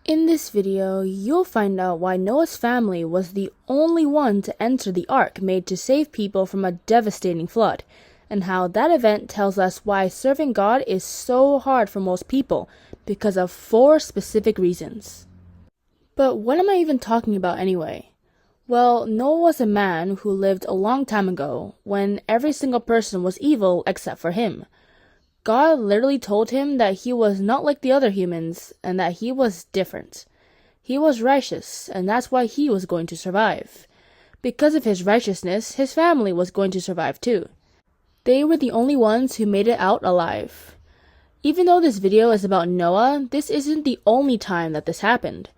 In this video, you'll find out why Noah's family was the only one to enter the ark made to save people from a devastating flood, and how that event tells us why serving God is so hard for most people because of 4 specific reasons. But what am I even talking about anyway? Well, Noah was a man who lived a long time ago, when every single person was evil except for him. God literally told him that he was not like the other humans, and that he was different. He was righteous, and that's why he was going to survive. Because of his righteousness, his family was going to survive too. They were the only ones who made it out alive. Even though this video is about Noah, this isn't the only time that this happened.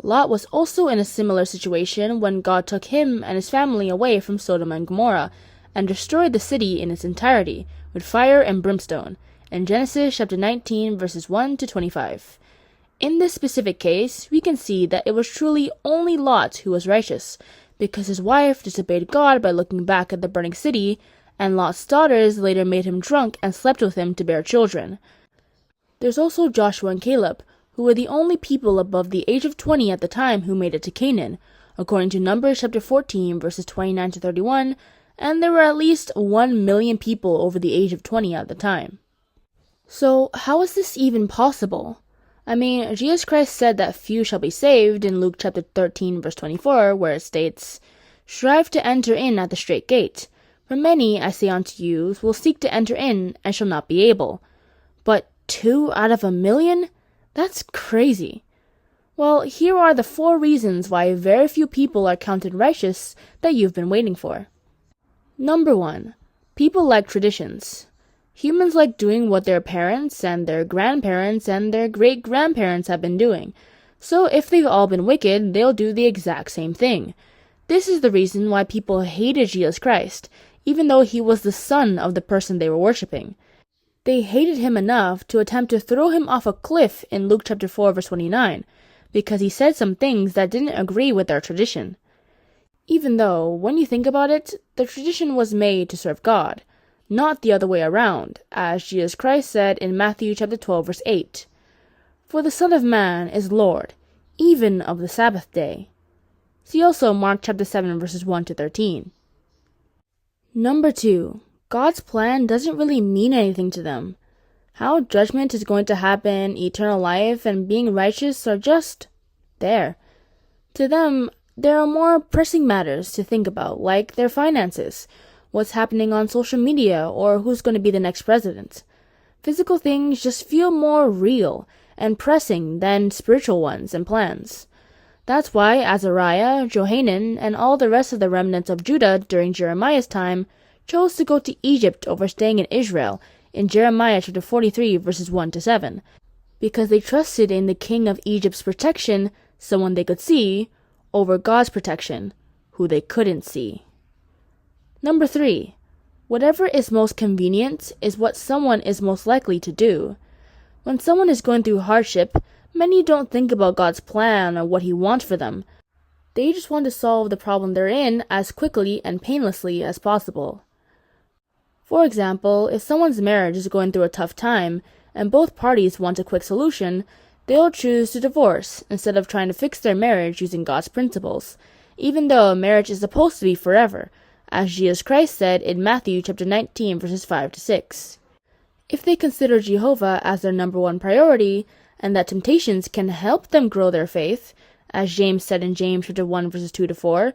Lot was also in a similar situation when God took him and his family away from Sodom and Gomorrah and destroyed the city in its entirety with fire and brimstone, in Genesis chapter 19 verses 1 to 25. In this specific case, we can see that it was truly only Lot who was righteous, because his wife disobeyed God by looking back at the burning city, and Lot's daughters later made him drunk and slept with him to bear children. There's also Joshua and Caleb, who were the only people above the age of 20 at the time who made it to Canaan, according to Numbers chapter 14 verses 29 to 31, and there were at least 1 million people over the age of 20 at the time. So, how is this even possible? I mean, Jesus Christ said that few shall be saved in Luke chapter 13 verse 24, where it states, "Strive to enter in at the strait gate, for many, I say unto you, will seek to enter in, and shall not be able." But 2 out of 1,000,000? That's crazy. Well, here are the 4 reasons why very few people are counted righteous that you've been waiting for. Number 1. People like traditions. Humans like doing what their parents and their grandparents and their great-grandparents have been doing. So if they've all been wicked, they'll do the exact same thing. This is the reason why people hated Jesus Christ, even though he was the son of the person they were worshipping. They hated him enough to attempt to throw him off a cliff in Luke chapter 4 verse 29, because he said some things that didn't agree with their tradition. Even though, when you think about it, the tradition was made to serve God, not the other way around, as Jesus Christ said in Matthew chapter 12 verse 8. "For the Son of Man is Lord, even of the Sabbath day." See also Mark chapter 7 verses 1 to 13. Number 2. God's plan doesn't really mean anything to them. How judgment is going to happen, eternal life, and being righteous are just there. To them, there are more pressing matters to think about, like their finances, what's happening on social media, or who's going to be the next president. Physical things just feel more real and pressing than spiritual ones and plans. That's why Azariah, Johanan, and all the rest of the remnants of Judah during Jeremiah's time chose to go to Egypt over staying in Israel in Jeremiah chapter 43 verses 1 to 7, because they trusted in the king of Egypt's protection, someone they could see, over God's protection, who they couldn't see. Number 3. Whatever is most convenient is what someone is most likely to do. When someone is going through hardship, many don't think about God's plan or what he wants for them. They just want to solve the problem they're in as quickly and painlessly as possible. For example, if someone's marriage is going through a tough time and both parties want a quick solution, they'll choose to divorce instead of trying to fix their marriage using God's principles, even though a marriage is supposed to be forever, as Jesus Christ said in Matthew chapter 19 verses 5 to 6. If they consider Jehovah as their number 1 priority, and that temptations can help them grow their faith, as James said in James chapter 1 verses 2 to 4,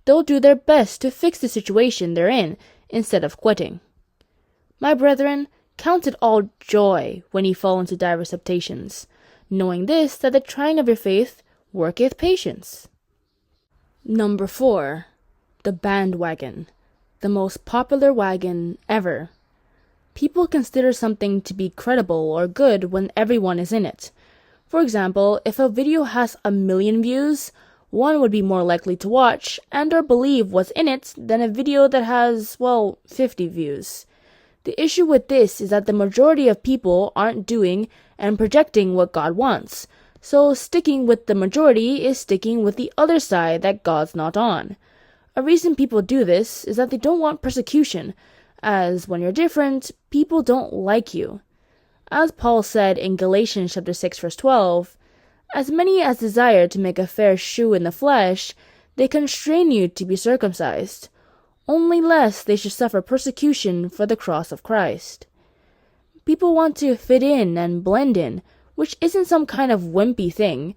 they'll do their best to fix the situation they're in instead of quitting. My brethren, count it all joy when ye fall into divers temptations, knowing this, that the trying of your faith worketh patience. Number 4. The bandwagon. The most popular wagon ever. People consider something to be credible or good when everyone is in it. For example, if a video has 1,000,000 views, one would be more likely to watch and or believe what's in it than a video that has, 50 views. The issue with this is that the majority of people aren't doing and projecting what God wants, so sticking with the majority is sticking with the other side that God's not on. A reason people do this is that they don't want persecution, as when you're different, people don't like you. As Paul said in Galatians chapter 6 verse 12, As many as desire to make a fair shew in the flesh, they constrain you to be circumcised, only lest they should suffer persecution for the cross of Christ. People want to fit in and blend in, which isn't some kind of wimpy thing.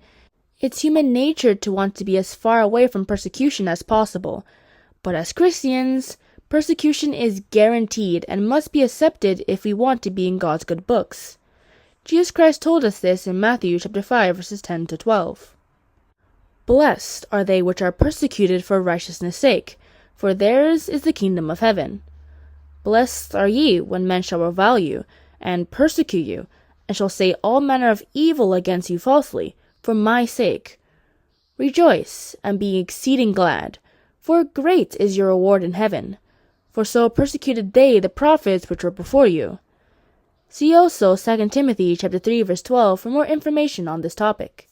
It's human nature to want to be as far away from persecution as possible. But as Christians, persecution is guaranteed and must be accepted if we want to be in God's good books. Jesus Christ told us this in Matthew chapter 5, verses 10 to 12. Blessed are they which are persecuted for righteousness' sake, for theirs is the kingdom of heaven. Blessed are ye when men shall revile you, and persecute you, and shall say all manner of evil against you falsely, for my sake. Rejoice, and be exceeding glad, for great is your reward in heaven. For so persecuted they the prophets which were before you. See also 2 Timothy chapter 3, verse 12 for more information on this topic.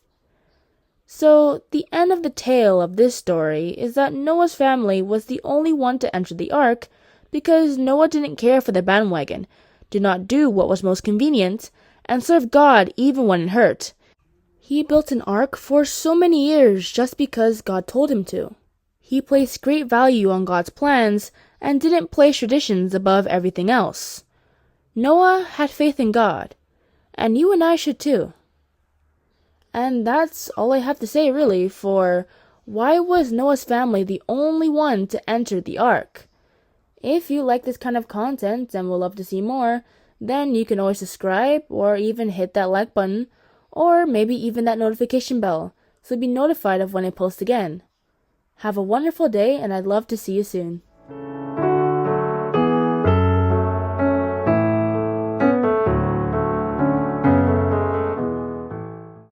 So, the end of the tale of this story is that Noah's family was the only one to enter the ark because Noah didn't care for the bandwagon, did not do what was most convenient, and served God even when it hurt. He built an ark for so many years just because God told him to. He placed great value on God's plans and didn't place traditions above everything else. Noah had faith in God, and you and I should too. And that's all I have to say really for why was Noah's family the only one to enter the ark? If you like this kind of content and would love to see more, then you can always subscribe or even hit that like button or maybe even that notification bell so you'll be notified of when I post again. Have a wonderful day and I'd love to see you soon.